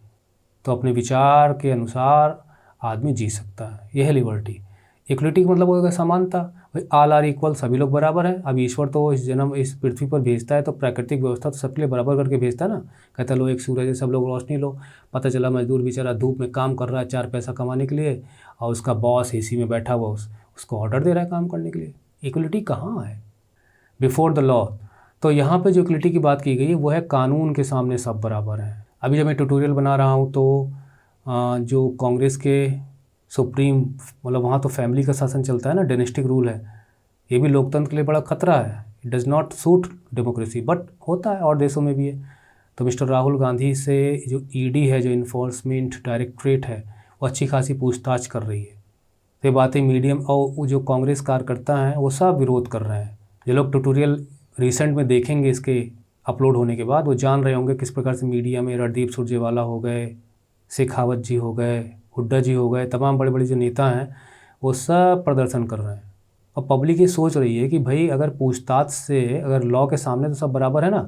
तो अपने विचार के अनुसार आदमी जी सकता है, यह है लिबर्टी। इक्वलिटी का मतलब होगा समानता। भाई ऑल आर इक्वल, सभी लोग बराबर हैं। अब ईश्वर तो इस जन्म इस पृथ्वी पर भेजता है तो प्राकृतिक व्यवस्था तो सबके लिए बराबर करके भेजता है ना। कहता है लो एक सूरज है, सब लोग रोशनी लो। पता चला मजदूर बेचारा धूप में काम कर रहा है 4 पैसा कमाने के लिए, और उसका बॉस एसी में बैठा हुआ उसको ऑर्डर दे रहा है काम करने के लिए। इक्वलिटी कहाँ है? Before the law. तो यहाँ पे जो इक्वलिटी की बात की गई है वो है कानून के सामने सब बराबर हैं। अभी जब मैं ट्यूटोरियल बना रहा हूँ तो जो कांग्रेस के सुप्रीम, मतलब वहाँ तो फैमिली का शासन चलता है ना, डायनेस्टिक रूल है। ये भी लोकतंत्र के लिए बड़ा खतरा है। It does not suit democracy, but होता है और देशों में भी है। तो मिस्टर राहुल गांधी से जो ईडी है, जो इन्फोर्समेंट डायरेक्टरेट है, वो अच्छी खासी पूछताछ कर रही है। तो ये बातें मीडियम और जो कांग्रेस कार्यकर्ता हैं वो सब विरोध कर रहे हैं। जो लोग ट्यूटोरियल रिसेंट में देखेंगे इसके अपलोड होने के बाद, वो जान रहे होंगे किस प्रकार से मीडिया में रणदीप सुरजेवाला हो गए, शेखावत जी हो गए, हुड्डा जी हो गए, तमाम बड़े बड़े जो नेता हैं वो सब प्रदर्शन कर रहे हैं। और पब्लिक ये सोच रही है कि भाई अगर पूछताछ से, अगर लॉ के सामने तो सब बराबर है ना,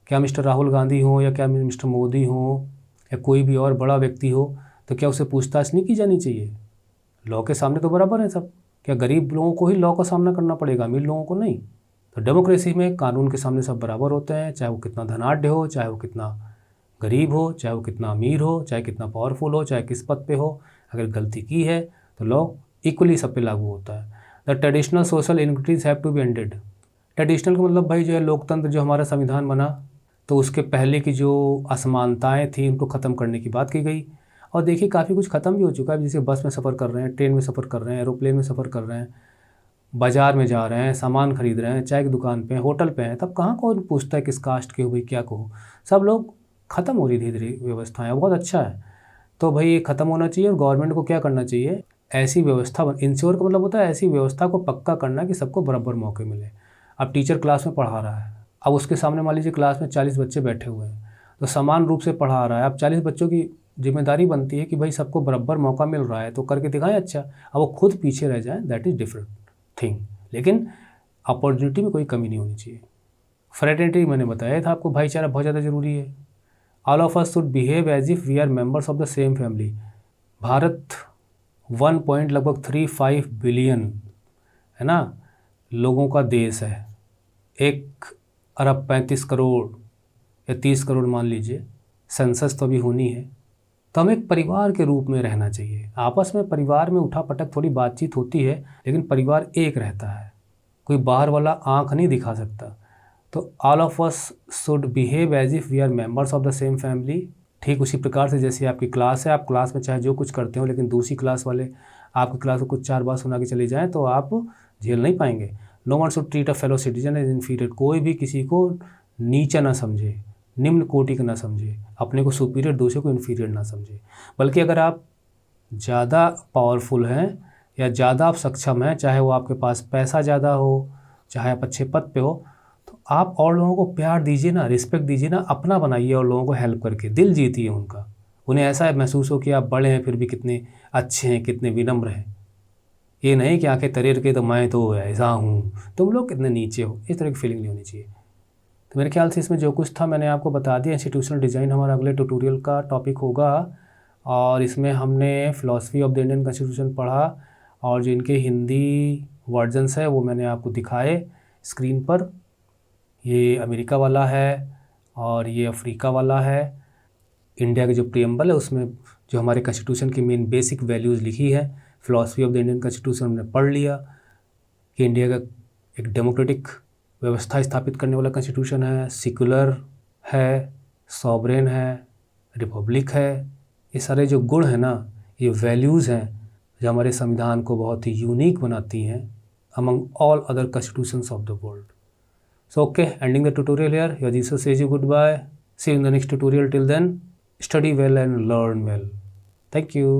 क्या मिस्टर राहुल गांधी हो या क्या मिस्टर मोदी हो या कोई भी और बड़ा व्यक्ति हो, तो क्या उसे पूछताछ नहीं की जानी चाहिए? लॉ के सामने तो बराबर है सब। क्या गरीब लोगों को ही लॉ का सामना करना पड़ेगा, अमीर लोगों को नहीं? तो डेमोक्रेसी में कानून के सामने सब बराबर होते हैं, चाहे वो कितना धनाढ़ हो, चाहे वो कितना गरीब हो, चाहे वो कितना अमीर हो, चाहे कितना पावरफुल हो, चाहे किस पद पे हो। अगर गलती की है तो लॉ इक्वली सब पे लागू होता है। The traditional social inequities have to be ended. Traditional का मतलब भाई जो है लोकतंत्र, जो हमारा संविधान बना तो उसके पहले की जो असमानताएं थी उनको ख़त्म करने की बात की गई। और देखिए काफ़ी कुछ ख़त्म भी हो चुका है। जैसे बस में सफ़र कर रहे हैं, ट्रेन में सफ़र कर रहे हैं, एरोप्लेन में सफ़र कर रहे हैं, बाज़ार में जा रहे हैं, सामान खरीद रहे हैं, चाय की दुकान पे हैं, होटल पे हैं, तब कहाँ कौन पूछता है किस कास्ट के हो भाई क्या कहो। सब लोग ख़त्म हो रही धीरे धीरे व्यवस्थाएँ, बहुत अच्छा है। तो भाई ये ख़त्म होना चाहिए। और गवर्नमेंट को क्या करना चाहिए, ऐसी व्यवस्था इंश्योर का मतलब होता है ऐसी व्यवस्था को पक्का करना कि सबको बराबर मौके मिले। अब टीचर क्लास में पढ़ा रहा है, अब उसके सामने मान लीजिए क्लास में 40 बच्चे बैठे हुए हैं, तो समान रूप से पढ़ा रहा है। अब 40 बच्चों की जिम्मेदारी बनती है कि भाई सबको बराबर मौका मिल रहा है तो करके दिखाएं अच्छा। अब वो खुद पीछे रह जाएं, दैट इज़ डिफरेंट थिंग, लेकिन अपॉर्चुनिटी में कोई कमी नहीं होनी चाहिए। फ्रेटर्निटी मैंने बताया था आपको, भाईचारा बहुत ज़्यादा ज़रूरी है। All of us should behave as if we are members of the same family. Bharat 1.35 billion है ना लोगों का देश है, 1 अरब 35 करोड़ या 30 करोड़ मान लीजिए, सेंसस तो अभी होनी है। तो हमें एक परिवार के रूप में रहना चाहिए। आपस में परिवार में उठा पटक थोड़ी बातचीत होती है, लेकिन परिवार एक रहता है, कोई बाहर वाला आँख नहीं दिखा सकता। तो all of us should behave as if we are members of the same family. ठीक उसी प्रकार से जैसे आपकी क्लास है, आप क्लास में चाहे जो कुछ करते हो, लेकिन दूसरी क्लास वाले आपकी क्लास को कुछ 4 बार सुना के चले जाएँ तो आप झेल नहीं पाएंगे। No one should treat a fellow citizen as inferior. कोई भी किसी को नीचा ना समझे, निम्न कोटि का ना समझे, अपने को सुपीरियर दूसरे को इन्फीरियर ना समझे। बल्कि अगर आप ज़्यादा पावरफुल हैं या ज़्यादा आप सक्षम हैं, चाहे वो आपके पास पैसा ज़्यादा हो, चाहे आप अच्छे पद पे हो, तो आप और लोगों को प्यार दीजिए ना, रिस्पेक्ट दीजिए ना, अपना बनाइए और लोगों को हेल्प करके दिल जीतिए उनका। उन्हें ऐसा महसूस हो कि आप बड़े हैं फिर भी कितने अच्छे हैं, कितने विनम्र हैं। ये नहीं कि आंखें तरेर के तो मैं तो ऐसा हूँ, तुम लोग कितने नीचे हो, इस तरह की फीलिंग नहीं होनी चाहिए। तो मेरे ख्याल से इसमें जो कुछ था मैंने आपको बता दिया। इंस्टीट्यूशनल डिज़ाइन हमारा अगले ट्यूटोरियल का टॉपिक होगा, और इसमें हमने philosophy of the Indian constitution पढ़ा, और जो इनके हिंदी वर्जन्स है वो मैंने आपको दिखाए स्क्रीन पर। ये अमेरिका वाला है और ये अफ्रीका वाला है। इंडिया के जो प्रियम्बल है उसमें जो हमारे कॉन्स्टिट्यूशन की मेन बेसिक वैल्यूज़ लिखी है। Philosophy of the Indian constitution हमने पढ़ लिया कि इंडिया का एक डेमोक्रेटिक व्यवस्था स्थापित करने वाला कॉन्स्टिट्यूशन है, सेकुलर है, सॉवरेन है, रिपब्लिक है। ये सारे जो गुण हैं ना, ये वैल्यूज़ हैं जो हमारे संविधान को बहुत ही यूनिक बनाती हैं among all other constitutions of the world. So okay, ending the tutorial here. Your Jesus says you goodbye. See you in the next tutorial. Till then, study well and learn well. Thank you.